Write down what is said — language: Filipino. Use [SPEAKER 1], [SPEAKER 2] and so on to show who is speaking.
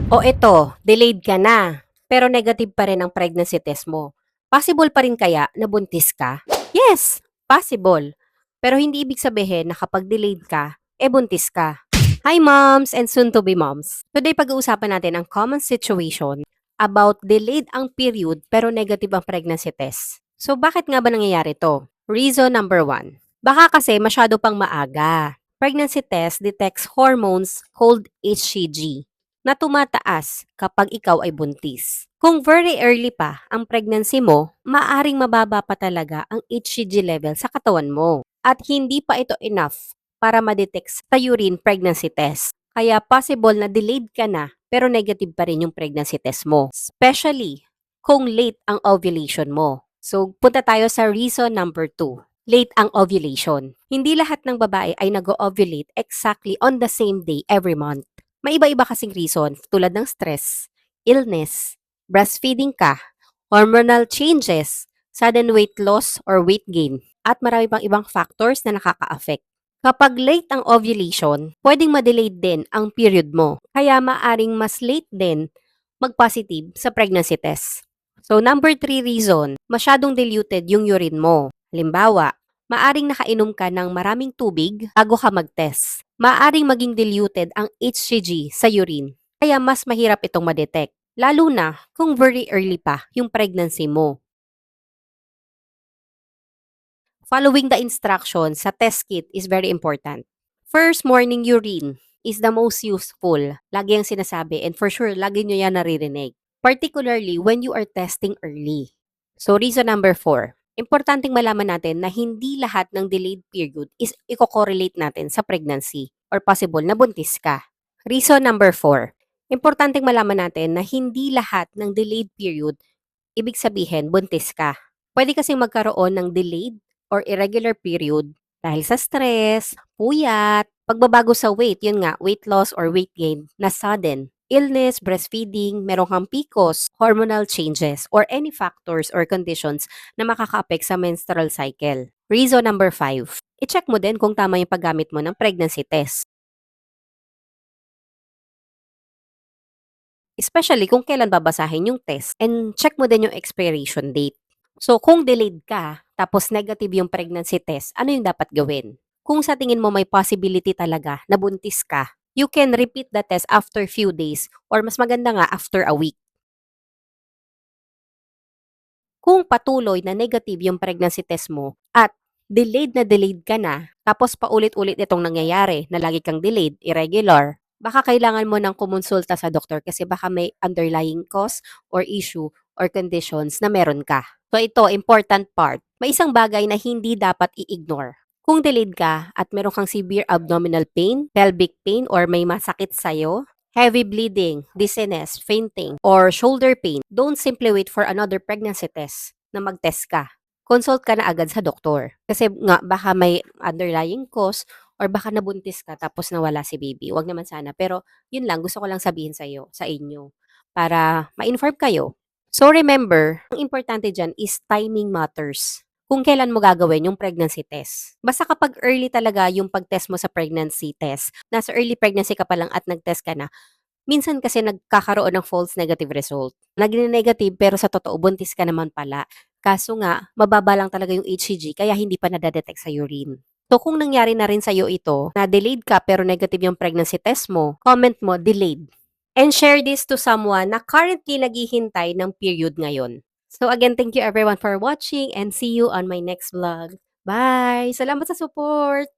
[SPEAKER 1] O eto, delayed ka na, pero negative pa rin ang pregnancy test mo. Possible pa rin kaya na buntis ka? Yes, possible. Pero hindi ibig sabihin na kapag delayed ka, buntis ka. Hi moms and soon-to-be moms. Today pag-uusapan natin ang common situation about delayed ang period pero negative ang pregnancy test. So bakit nga ba nangyayari to? Reason number one. Baka kasi masyado pang maaga. Pregnancy test detects hormones called HCG na tumataas kapag ikaw ay buntis. Kung very early pa ang pregnancy mo, maaring mababa pa talaga ang HCG level sa katawan mo. At hindi pa ito enough para ma-detect sa urine pregnancy test. Kaya possible na delayed ka na pero negative pa rin yung pregnancy test mo. Especially kung late ang ovulation mo. So, punta tayo sa reason number 2. Late ang ovulation. Hindi lahat ng babae ay nag-ovulate exactly on the same day every month. May iba-iba kasing reason tulad ng stress, illness, breastfeeding ka, hormonal changes, sudden weight loss or weight gain, at marami pang ibang factors na nakaka-affect. Kapag late ang ovulation, pwedeng ma-delayed din ang period mo. Kaya maaring mas late din mag-positive sa pregnancy test. So number 3 reason, masyadong diluted yung urine mo. Halimbawa, maaring nakainom ka ng maraming tubig bago ka mag-test. Maaring maging diluted ang HCG sa urine. Kaya mas mahirap itong ma-detect. Lalo na kung very early pa yung pregnancy mo. Following the instructions sa test kit is very important. First, morning urine is the most useful. Lagi ang sinasabi and for sure, lagi nyo yan naririnig. Particularly when you are testing early. So, reason number 4. Importanteng malaman natin na hindi lahat ng delayed period is i-correlate natin sa pregnancy or possible na buntis ka. Reason number 4. Importanteng malaman natin na hindi lahat ng delayed period ibig sabihin buntis ka. Pwede kasing magkaroon ng delayed or irregular period dahil sa stress, puyat, pagbabago sa weight, yun nga, weight loss or weight gain na sudden, illness, breastfeeding, meron kang PCOS, hormonal changes, or any factors or conditions na makaka-apekto sa menstrual cycle. Reason number 5. I-check mo din kung tama yung paggamit mo ng pregnancy test. Especially kung kailan babasahin yung test and check mo din yung expiration date. So kung delayed ka, tapos negative yung pregnancy test, ano yung dapat gawin? Kung sa tingin mo may possibility talaga na buntis ka, you can repeat the test after few days or mas maganda nga after a week. Kung patuloy na negative yung pregnancy test mo at na delayed ka na, tapos paulit-ulit itong nangyayari na lagi kang delayed, irregular, baka kailangan mo ng kumonsulta sa doktor kasi baka may underlying cause or issue or conditions na meron ka. So ito, important part. May isang bagay na hindi dapat i-ignore. Kung delayed ka at meron kang severe abdominal pain, pelvic pain, or may masakit sa'yo, heavy bleeding, dizziness, fainting, or shoulder pain, don't simply wait for another pregnancy test na mag-test ka. Consult ka na agad sa doktor. Kasi nga, baka may underlying cause or baka nabuntis ka tapos nawala si baby. Huwag naman sana. Pero yun lang, gusto ko lang sabihin sa inyo, para ma-inform kayo. So remember, ang importante dyan is timing matters. Kung kailan mo gagawin yung pregnancy test. Basta kapag early talaga yung pag-test mo sa pregnancy test, nasa early pregnancy ka pa lang at nag-test ka na, minsan kasi nagkakaroon ng false negative result. Nagne-negative pero sa totoo buntis ka naman pala. Kaso nga, mababa lang talaga yung HCG kaya hindi pa nadadetect sa urine. So kung nangyari na rin sa'yo ito, na delayed ka pero negative yung pregnancy test mo, comment mo delayed. And share this to someone na currently naghihintay ng period ngayon. So again, thank you everyone for watching and see you on my next vlog. Bye! Salamat sa support!